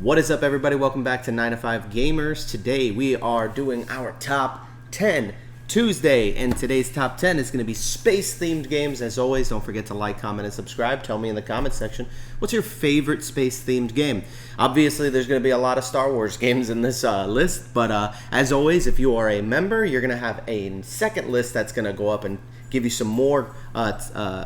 What is up, everybody? Welcome back to 9 to 5 Gamers. Today we are doing our top 10 Tuesday, and today's top 10 is going to be space-themed games. As always, don't forget to like, comment, and subscribe. Tell me in the comment section, what's your favorite space-themed game? Obviously, there's going to be a lot of Star Wars games in this list, but as always, if you are a member, you're going to have a second list that's going to go up and give you some more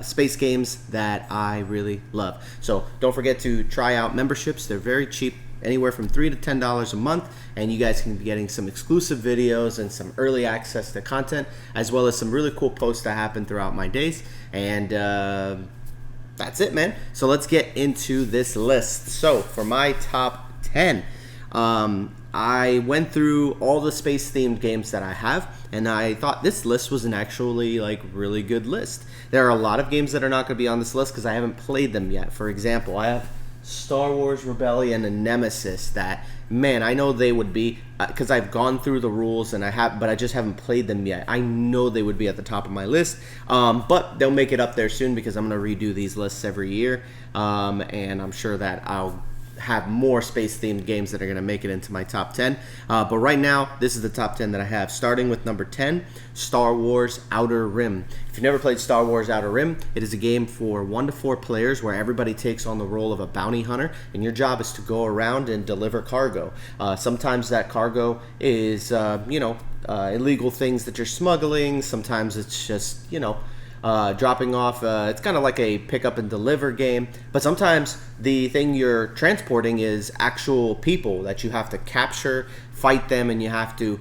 space games that I really love. So don't forget to try out memberships. They're very cheap, anywhere from $3 to $10 a month, and you guys can be getting some exclusive videos and some early access to content, as well as some really cool posts that happen throughout my days. And that's it, man. So let's get into this list. So for my top 10, I went through all the space-themed games that I have, and I thought this list was an actually really good list. There are a lot of games that are not going to be on this list because I haven't played them yet. For example, I have Star Wars Rebellion and Nemesis that, man, I know they would be, because I've gone through the rules and but I just haven't played them yet. I know they would be at the top of my list, but they'll make it up there soon because I'm going to redo these lists every year, and I'm sure that I'll have more space-themed games that are going to make it into my top 10. But right now, this is the top 10 that I have. Starting with number 10, Star Wars Outer Rim. If you've never played Star Wars Outer Rim, it is a game for 1 to 4 players where everybody takes on the role of a bounty hunter, and your job is to go around and deliver cargo. Sometimes that cargo is, illegal things that you're smuggling. Sometimes it's just, dropping off. It's kind of like a pick up and deliver game, but sometimes the thing you're transporting is actual people that you have to capture, fight them, and you have to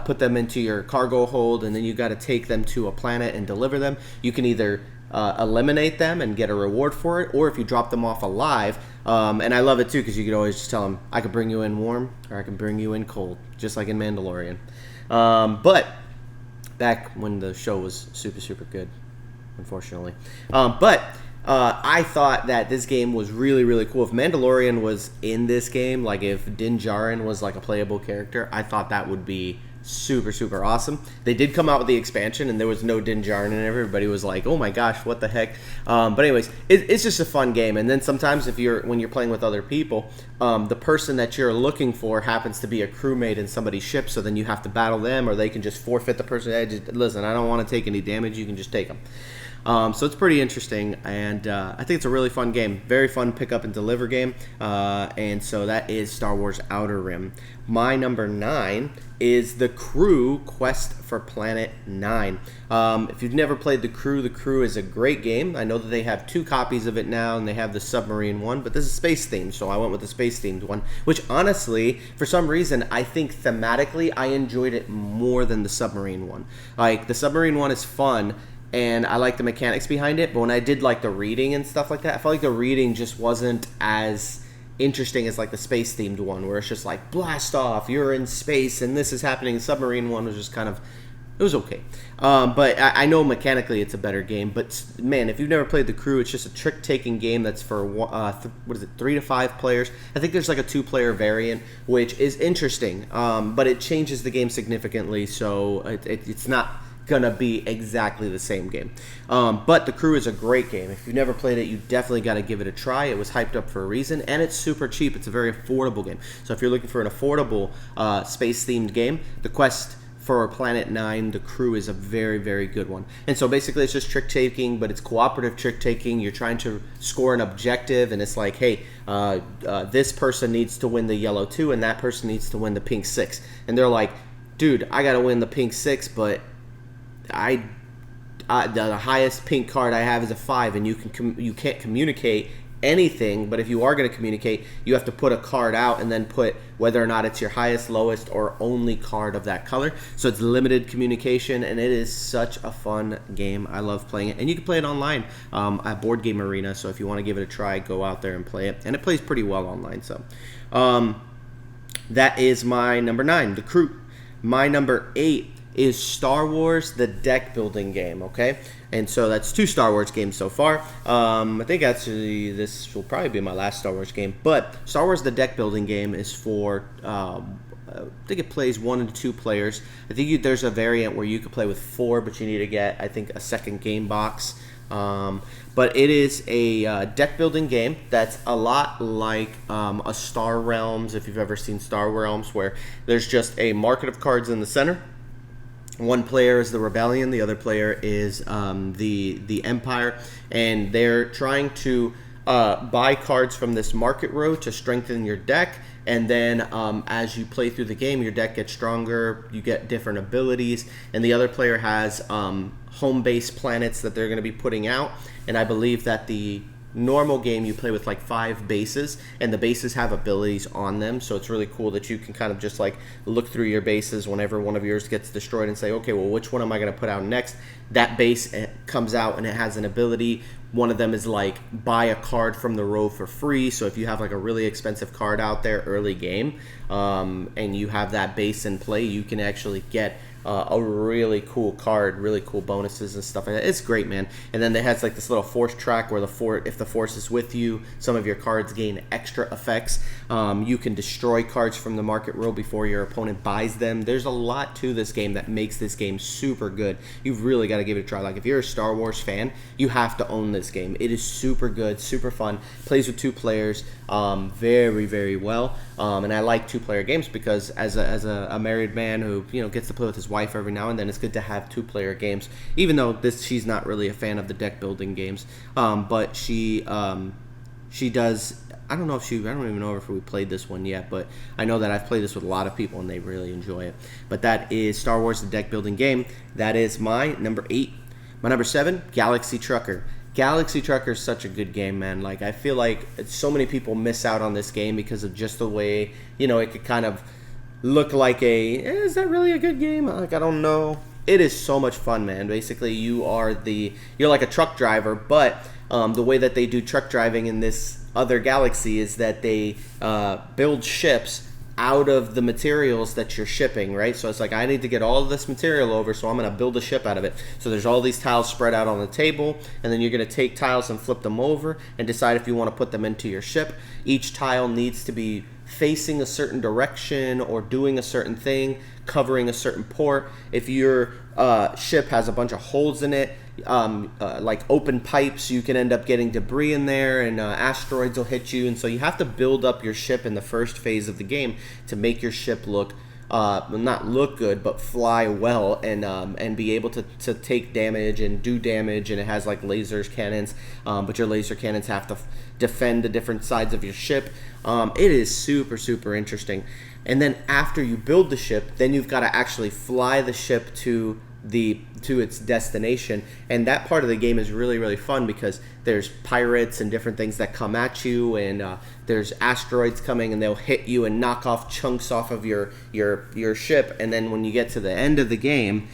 put them into your cargo hold, and then you got to take them to a planet and deliver them. You can either eliminate them and get a reward for it, or if you drop them off alive, and I love it too because you could always just tell them, I can bring you in warm or I can bring you in cold, just like in Mandalorian. But back when the show was super good, unfortunately. I thought that this game was really cool. If Mandalorian was in this game, like if Din Djarin was like a playable character, I thought that would be super awesome. They did come out with the expansion and there was no Din Djarin, and everybody was like, oh my gosh, what the heck. But anyways, it's just a fun game. And then sometimes when you're playing with other people, the person that you're looking for happens to be a crewmate in somebody's ship, so then you have to battle them, or they can just forfeit the person. Hey, just, listen, I don't want to take any damage, you can just take them. So it's pretty interesting, and I think it's a really fun game. Very fun pick up and deliver game, and so that is Star Wars Outer Rim. My number 9 is The Crew Quest for Planet 9. If you've never played The Crew is a great game. I know that they have 2 copies of it now, and they have the submarine one, but this is space themed, so I went with the space themed one, which honestly, for some reason, I think thematically, I enjoyed it more than the submarine one. Like, the submarine one is fun, and I like the mechanics behind it, but when I did like the reading and stuff like that, I felt like the reading just wasn't as interesting as like the space themed one, where it's just like blast off, you're in space and this is happening. The submarine one was just kind of, it was okay, but I know mechanically it's a better game. But man, if you've never played The Crew, it's just a trick-taking game that's for 3 to 5 players. I think there's like a 2-player variant, which is interesting, but it changes the game significantly, so it's not gonna be exactly the same game. But The Crew is a great game. If you've never played it, you definitely got to give it a try. It was hyped up for a reason, and it's super cheap. It's a very affordable game. So if you're looking for an affordable space-themed game, The Quest for Planet 9, The Crew is a very good one. And so basically it's just trick-taking, but it's cooperative trick-taking. You're trying to score an objective, and it's like, hey, this person needs to win the yellow 2, and that person needs to win the pink 6. And they're like, dude, I got to win the pink 6, but the highest pink card I have is a 5, and you can't communicate anything. But if you are going to communicate, you have to put a card out and then put whether or not it's your highest, lowest, or only card of that color. So it's limited communication, and it is such a fun game. I love playing it, and you can play it online at Board Game Arena. So if you want to give it a try, go out there and play it, and it plays pretty well online. So that is my number 9, The Crew. My number 8 is Star Wars, the deck building game, okay? And so that's 2 Star Wars games so far. I think actually this will probably be my last Star Wars game, but Star Wars, the deck building game is for, I think it plays 1 to 2 players. I think there's a variant where you could play with 4, but you need to get, I think, a second game box. But it is a deck building game that's a lot like a Star Realms, if you've ever seen Star Realms, where there's just a market of cards in the center. One player is the Rebellion, the other player is the Empire, and they're trying to buy cards from this market row to strengthen your deck. And then as you play through the game, your deck gets stronger, you get different abilities, and the other player has home base planets that they're going to be putting out. And I believe that the normal game you play with like 5 bases, and the bases have abilities on them, so it's really cool that you can kind of just like look through your bases whenever one of yours gets destroyed and say, okay, well, which one am I going to put out next? That base comes out and it has an ability. One of them is like buy a card from the row for free, so if you have like a really expensive card out there early game and you have that base in play, you can actually get a really cool card, really cool bonuses and stuff like that. It's great, man. And then it has like this little force track where if the force is with you, some of your cards gain extra effects. You can destroy cards from the market row before your opponent buys them. There's a lot to this game that makes this game super good. You've really got to give it a try. Like if you're a Star Wars fan, you have to own this game. It is super good, super fun. Plays with 2 players very, very well. And I like 2-player games because as a married man who gets to play with his wife every now and then, it's good to have 2-player games. Even though she's not really a fan of the deck building games, but she does. I don't even know if we played this one yet, but I know that I've played this with a lot of people and they really enjoy it. But that is Star Wars, the deck building game. That is my number 8. My number 7, Galaxy Trucker. Galaxy Trucker is such a good game, man. Like I feel like so many people miss out on this game because of just the way it could kind of look like is that really a good game? Like I don't know. It is so much fun, man. Basically, you're like a truck driver, but the way that they do truck driving in this other galaxy is that they build ships out of the materials that you're shipping, right? So it's like, I need to get all of this material over, so I'm going to build a ship out of it. So there's all these tiles spread out on the table, and then you're going to take tiles and flip them over and decide if you want to put them into your ship. Each tile needs to be facing a certain direction or doing a certain thing, covering a certain port. If your ship has a bunch of holes in it, like open pipes, you can end up getting debris in there, and asteroids will hit you. And so you have to build up your ship in the first phase of the game to make your ship look not look good, but fly well, and be able to take damage and do damage. And it has like lasers, cannons, but your laser cannons have to defend the different sides of your ship. It is super, super interesting. And then after you build the ship, then you've got to actually fly the ship to its destination, and that part of the game is really, really fun because there's pirates and different things that come at you, and there's asteroids coming and they'll hit you and knock off chunks off of your ship. And then when you get to the end of the game,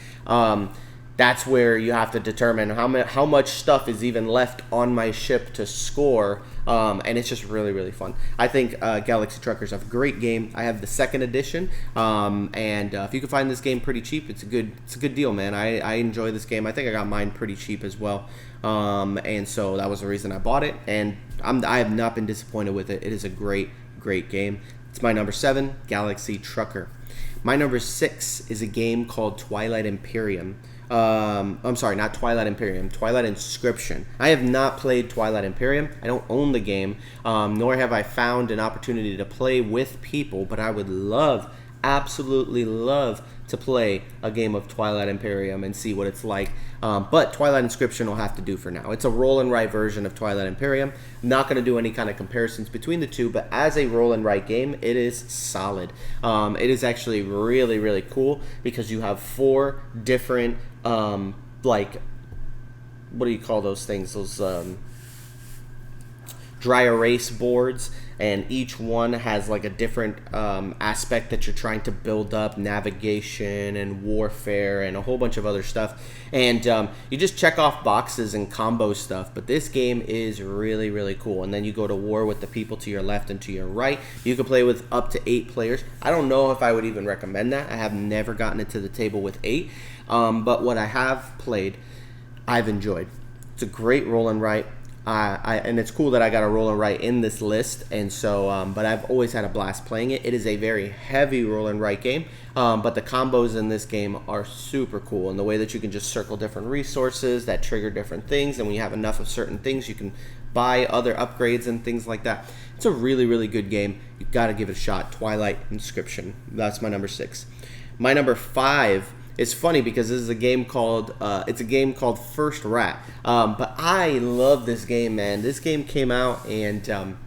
that's where you have to determine how much stuff is even left on my ship to score, and it's just really, really fun. I think Galaxy Truckers is a great game. I have the 2nd edition, and if you can find this game pretty cheap, it's a good deal, man. I enjoy this game. I think I got mine pretty cheap as well, and so that was the reason I bought it, and I have not been disappointed with it. It is a great, great game. It's my number 7, Galaxy Trucker. My number 6 is a game called Twilight Imperium. I'm sorry, not Twilight Imperium, Twilight Inscription. I have not played Twilight Imperium. I don't own the game, nor have I found an opportunity to play with people, but I would absolutely love to play a game of Twilight Imperium and see what it's like. But Twilight Inscription will have to do for now. It's a roll and write version of Twilight Imperium. I'm not going to do any kind of comparisons between the two, but as a roll and write game, it is solid. It is actually really, really cool because you have 4 different like, what do you call those things? Those dry erase boards, and each one has like a different aspect that you're trying to build up, navigation and warfare and a whole bunch of other stuff, and you just check off boxes and combo stuff. But this game is really, really cool. And then you go to war with the people to your left and to your right. You can play with up to 8 players. I don't know if I would even recommend that. I have never gotten it to the table with 8, but what I have played, I've enjoyed. It's a great roll and write. and it's cool that I got a roll and write in this list, and so but I've always had a blast playing it. It is a very heavy roll and write game, but the combos in this game are super cool, and the way that you can just circle different resources that trigger different things, and when you have enough of certain things, you can buy other upgrades and things like that. It's a really, really good game. You got to give it a shot. Twilight Inscription. That's my number 6. My number 5. It's funny because this is a game called First Rat. But I love this game, man. This game came out, and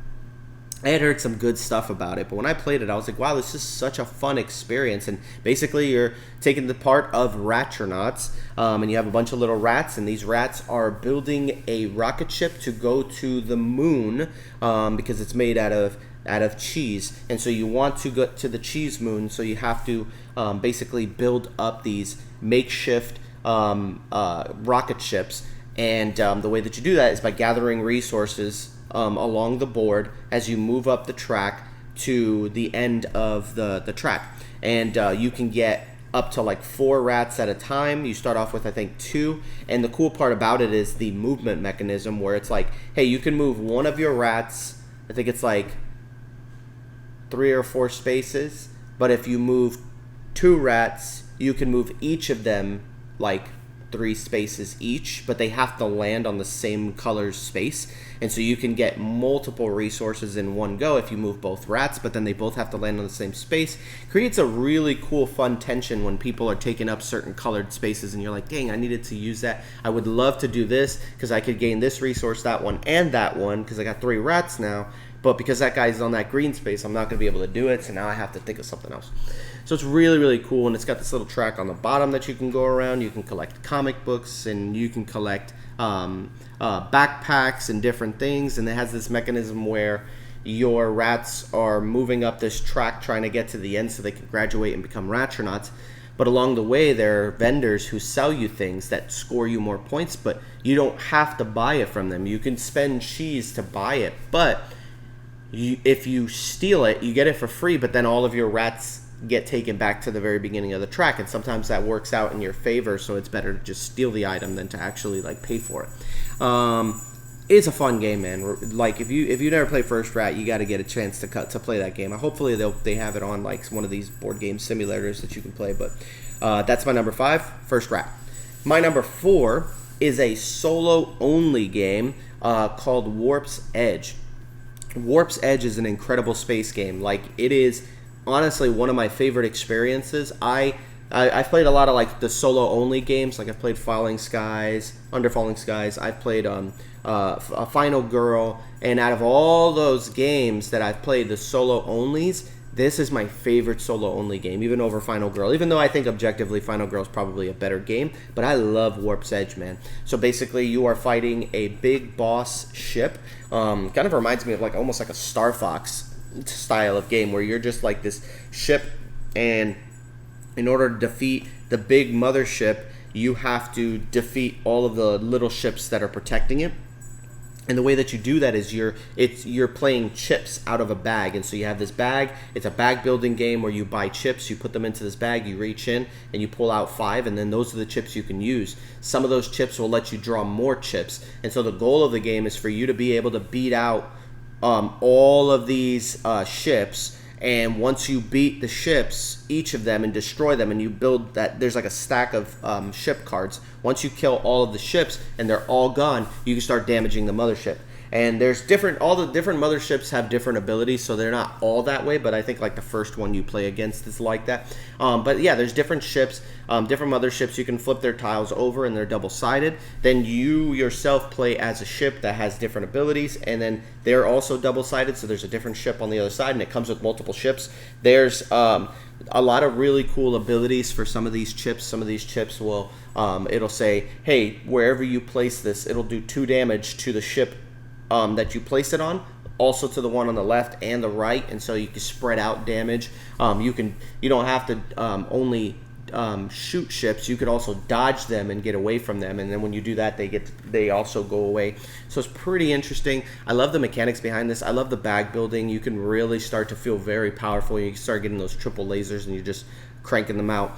I had heard some good stuff about it. But when I played it, I was like, wow, this is such a fun experience. And basically, you're taking the part of ratronauts, and you have a bunch of little rats, and these rats are building a rocket ship to go to the moon, because it's made out of cheese, and so you want to go to the cheese moon, so you have to basically build up these makeshift rocket ships, and the way that you do that is by gathering resources along the board as you move up the track to the end of the track, and you can get up to like 4 rats at a time. You start off with, I think, 2, and the cool part about it is the movement mechanism, where it's like, hey, you can move one of your rats, I think it's like 3 or 4 spaces, but if you move 2 rats, you can move each of them like 3 spaces each, but they have to land on the same color space, and so you can get multiple resources in one go if you move both rats, but then they both have to land on the same space. Creates a really cool, fun tension when people are taking up certain colored spaces, and you're like, dang, I needed to use that. I would love to do this because I could gain this resource, that one, and that one, because I got 3 rats now. But because that guy's on that green space, I'm not going to be able to do it, so now I have to think of something else. So it's really, really cool, and it's got this little track on the bottom that you can go around. You can collect comic books, and you can collect backpacks and different things, and it has this mechanism where your rats are moving up this track trying to get to the end so they can graduate and become ratronauts. But along the way, there are vendors who sell you things that score you more points, but you don't have to buy it from them. You can spend cheese to buy it, but if you steal it, you get it for free, but then all of your rats get taken back to the very beginning of the track, and sometimes that works out in your favor, so it's better to just steal the item than to actually like pay for it. It's a fun game, man. Like if you never play First Rat, you got to get a chance to play that game. Hopefully they have it on like one of these board game simulators that you can play. But that's my number 5, First Rat. My number 4 is a solo only game called Warp's Edge. Warp's Edge is an incredible space game. Like, it is honestly one of my favorite experiences. I've played a lot of like the solo only games. Like I've played Under Falling Skies. I've played Final Girl, and out of all those games that I've played, the solo onlys, this is my favorite solo only game, even over Final Girl. Even though I think objectively Final Girl is probably a better game, but I love Warp's Edge, man. So basically, you are fighting a big boss ship. Kind of reminds me of like almost like a Star Fox style of game, where you're just like this ship, and in order to defeat the big mothership, you have to defeat all of the little ships that are protecting it. And the way that you do that is you're playing chips out of a bag. And so you have this bag. It's a bag building game where you buy chips, you put them into this bag, you reach in, and you pull out 5, and then those are the chips you can use. Some of those chips will let you draw more chips. And so the goal of the game is for you to be able to beat out all of these ships. And once you beat the ships, each of them, and destroy them, and you build that, there's like a stack of ship cards. Once you kill all of the ships and they're all gone, you can start damaging the mothership. And there's all the different motherships have different abilities, so they're not all that way, but I think like the first one you play against is like that. But yeah, there's different ships, different motherships. You can flip their tiles over, and they're double-sided. Then you yourself play as a ship that has different abilities, and then they're also double-sided, so there's a different ship on the other side, and it comes with multiple ships. There's a lot of really cool abilities for some of these chips. Some of these chips will, it'll say, hey, wherever you place this, it'll do 2 damage to the ship that you place it on, also to the one on the left and the right, and so you can spread out damage. You don't have to only shoot ships. You could also dodge them and get away from them, and then when you do that, they also go away. So it's pretty interesting. I love the mechanics behind this. I love the bag building. You can really start to feel very powerful. You start getting those triple lasers, and you're just cranking them out.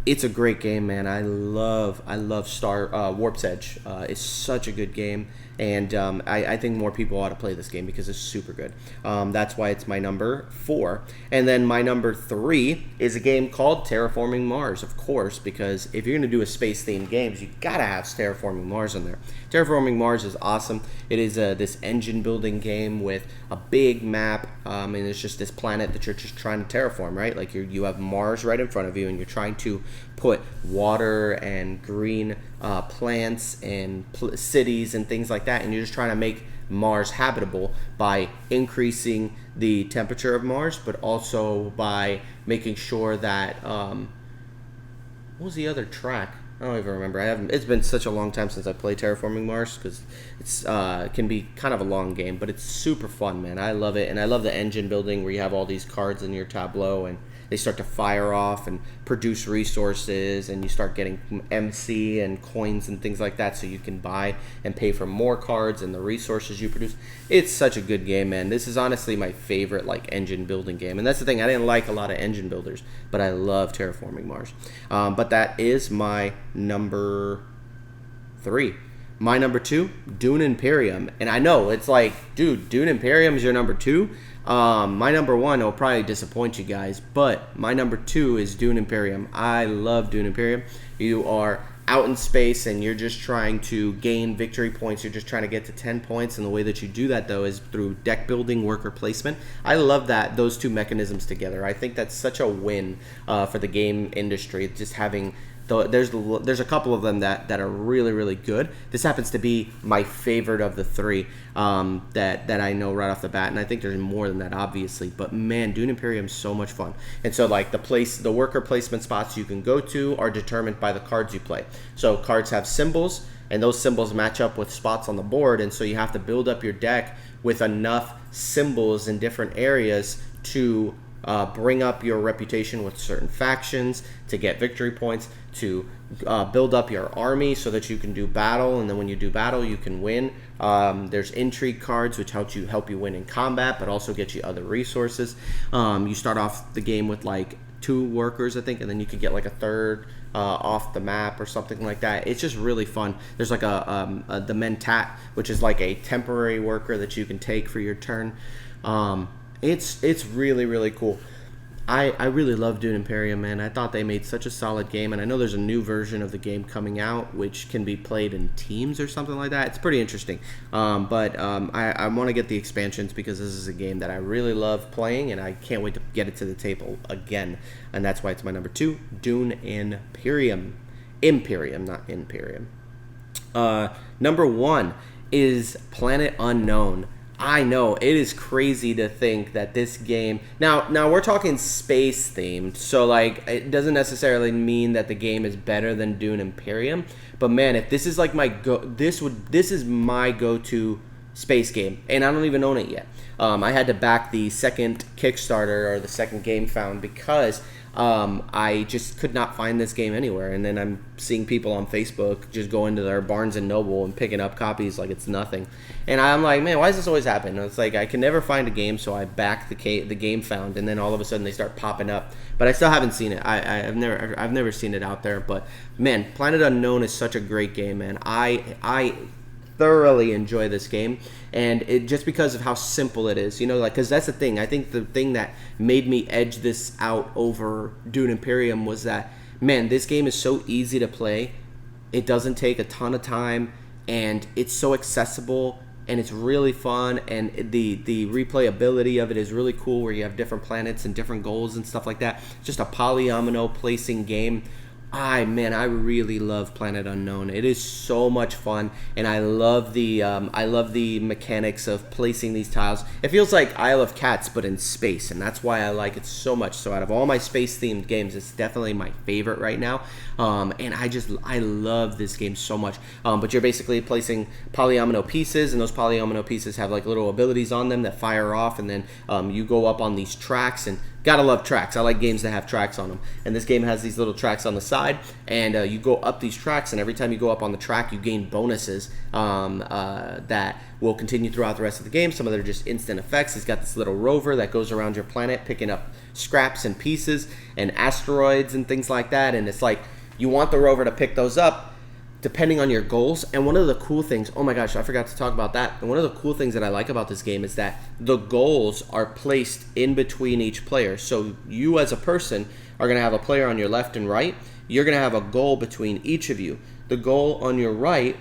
It's a great game, man. I love Warp's Edge. It's such a good game. and I think more people ought to play this game because it's super good. That's why it's my number 4. And then my number 3 is a game called Terraforming Mars, of course, because if you're going to do a space-themed games, you gotta have Terraforming Mars in there. Terraforming Mars is awesome. It is this engine-building game with a big map, and it's just this planet that you're just trying to terraform, right? Like you have Mars right in front of you, and you're trying to put water and green plants and cities and things like that, and you're just trying to make Mars habitable by increasing the temperature of Mars, but also by making sure that what was the other track? I don't even remember. It's been such a long time since I played Terraforming Mars because it's can be kind of a long game, but it's super fun, man. I love it, and I love the engine building where you have all these cards in your tableau and they start to fire off and produce resources, and you start getting MC and coins and things like that, so you can buy and pay for more cards and the resources you produce. It's such a good game, man. This is honestly my favorite engine building game, and that's the thing. I didn't like a lot of engine builders, but I love Terraforming Mars. But that is my number 3. My number 2, Dune Imperium. And I know it's like, dude, Dune Imperium is your number 2. My number 1 will probably disappoint you guys, but my number 2 is Dune Imperium. I love Dune Imperium. You are out in space and you're just trying to gain victory points. You're just trying to get to 10 points, and the way that you do that though is through deck building, worker placement. I love those two mechanisms together. I think that's such a win for the game industry, just having there's a couple of them that are really, really good. This happens to be my favorite of the 3 that I know right off the bat, and I think there's more than that, obviously. But man, Dune Imperium is so much fun. And so the worker placement spots you can go to are determined by the cards you play. So cards have symbols, and those symbols match up with spots on the board, and so you have to build up your deck with enough symbols in different areas to bring up your reputation with certain factions, to get victory points, to build up your army so that you can do battle, and then when you do battle you can win. There's intrigue cards which help you win in combat, but also get you other resources. You start off the game with 2 workers, I think, and then you could get a third off the map or something like that. It's just really fun. There's the Mentat, which is a temporary worker that you can take for your turn. It's really, really cool. I really love Dune Imperium, man. I thought they made such a solid game, and I know there's a new version of the game coming out which can be played in teams or something like that. It's pretty interesting. But I want to get the expansions because this is a game that I really love playing, and I can't wait to get it to the table again. And that's why it's my number 2, Dune Imperium. Imperium, not Imperium. Number 1 is Planet Unknown. I know, it is crazy to think that this game... Now we're talking space themed, so it doesn't necessarily mean that the game is better than Dune Imperium. But man, if this is this is my go-to space game, and I don't even own it yet. I had to back the second Kickstarter or the second game found because I just could not find this game anywhere. And then I'm seeing people on Facebook just go into their Barnes and Noble and picking up copies like it's nothing. And I'm like, man, why does this always happen? And it's I can never find a game, so I back the game found, and then all of a sudden they start popping up. But I still haven't seen it. I've never seen it out there. But man, Planet Unknown is such a great game, man. I thoroughly enjoy this game, and it just because of how simple it is, because that's the thing. I think the thing that made me edge this out over Dune Imperium was that, man, this game is so easy to play. It doesn't take a ton of time, and it's so accessible, and it's really fun, and the replayability of it is really cool, where you have different planets and different goals and stuff like that. Just a polyomino placing game. I really love Planet Unknown. It is so much fun, and I love the mechanics of placing these tiles. It feels like Isle of Cats, but in space, and that's why I like it so much. So out of all my space-themed games, it's definitely my favorite right now. And I love this game so much. But you're basically placing polyomino pieces, and those polyomino pieces have little abilities on them that fire off, and then you go up on these tracks, and gotta love tracks. I like games that have tracks on them. And this game has these little tracks on the side, and you go up these tracks, and every time you go up on the track, you gain bonuses that will continue throughout the rest of the game. Some of them are just instant effects. It's got this little rover that goes around your planet picking up scraps and pieces and asteroids and things like that. And it's you want the rover to pick those up, depending on your goals. And one of the cool things, oh my gosh, I forgot to talk about that. And one of the cool things that I like about this game is that the goals are placed in between each player. So you as a person are going to have a player on your left and right. You're going to have a goal between each of you. The goal on your right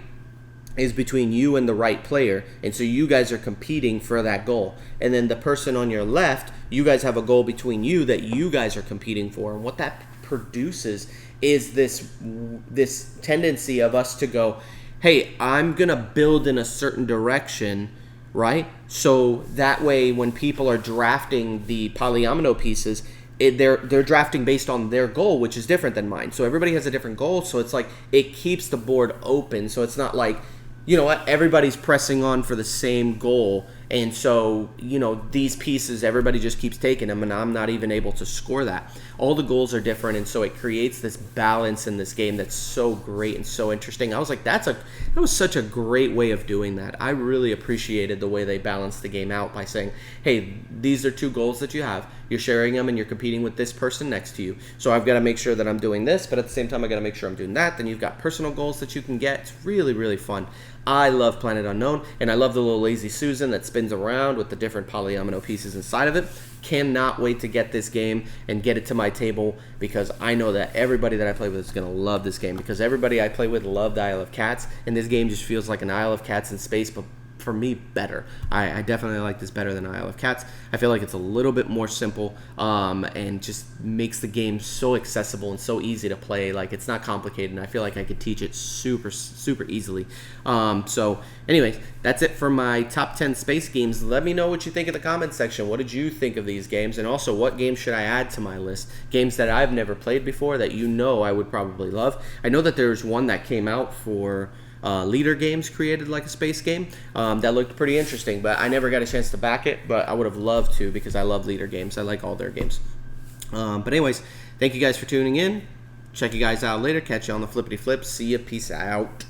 is between you and the right player, and so you guys are competing for that goal. And then the person on your left, you guys have a goal between you that you guys are competing for. And what that produces is this tendency of us to go, hey, I'm gonna build in a certain direction, right? So that way when people are drafting the polyomino pieces, they're drafting based on their goal, which is different than mine. So everybody has a different goal, so it's like it keeps the board open. So it's not like, you know what, everybody's pressing on for the same goal, and so, you know, these pieces, everybody just keeps taking them, and I'm not even able to score that. All the goals are different, and so it creates this balance in this game that's so great and so interesting. I was like, that was such a great way of doing that. I really appreciated the way they balanced the game out by saying, hey, these are two goals that you have. You're sharing them, and you're competing with this person next to you. So I've got to make sure that I'm doing this, but at the same time, I got to make sure I'm doing that. Then you've got personal goals that you can get. It's really, really fun. I love Planet Unknown, and I love the little Lazy Susan that spins around with the different polyomino pieces inside of it. Cannot wait to get this game and get it to my table, because I know that everybody that I play with is going to love this game, because everybody I play with loved Isle of Cats, and this game just feels like an Isle of Cats in space, but for me, better. I definitely like this better than Isle of Cats. I feel like it's a little bit more simple, and just makes the game so accessible and so easy to play. Like, it's not complicated, and I feel like I could teach it super, super easily. So anyways, that's it for my top 10 space games. Let me know what you think in the comments section. What did you think of these games? And also, what games should I add to my list? Games that I've never played before that you know I would probably love. I know that there's one that came out for Leader Games, created like a space game that looked pretty interesting, but I never got a chance to back it, but I would have loved to, because I love Leader Games. I like all their games. But anyways, thank you guys for tuning in. Check you guys out later. Catch you on the flippity flip. See ya. Peace out.